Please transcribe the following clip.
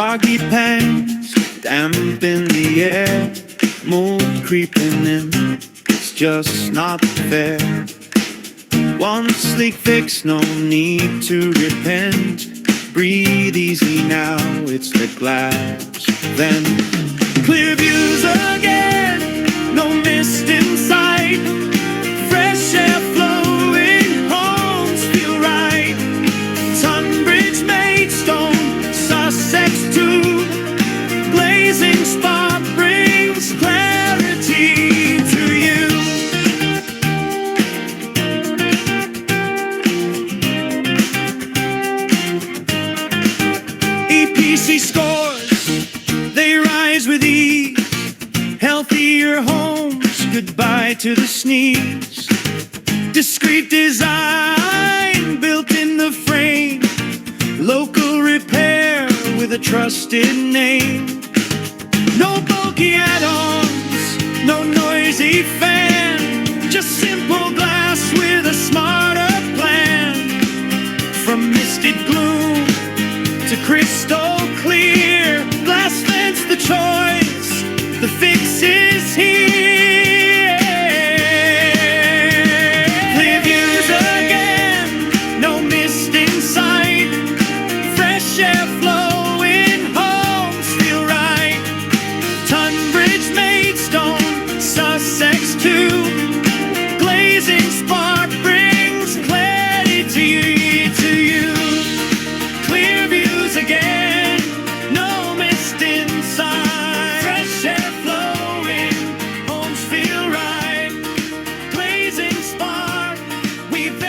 foggy pangs damp in the air, mold creeping in, it's just not fair. One sleek fix, no need to repent. Breathe easy now, it's the glass. Then clear views again, no mist in sight. Fresh air flowing, homes feel right. Tunbridge, Maidstone, Sussex too. Glazing spot brings clarity to you. EPC scores, they rise with ease. Healthier homes, goodbye to the sneeze. Discreet design built in the frame. Local repair with a trusted name. No bulky add-ons, no noisy fan. Just simple glass with a smarter plan. From misted gloom to crystal clear, glass fence the choice, the fix is here. Clear views again, no mist in sight. Fresh air flowing, homes feel right. Tunbridge, Maidstone, Sussex too. Glazing spark brings clarity to you. Clear views again, no mist inside. Fresh air flowing, homes feel right. Glazing spark, we've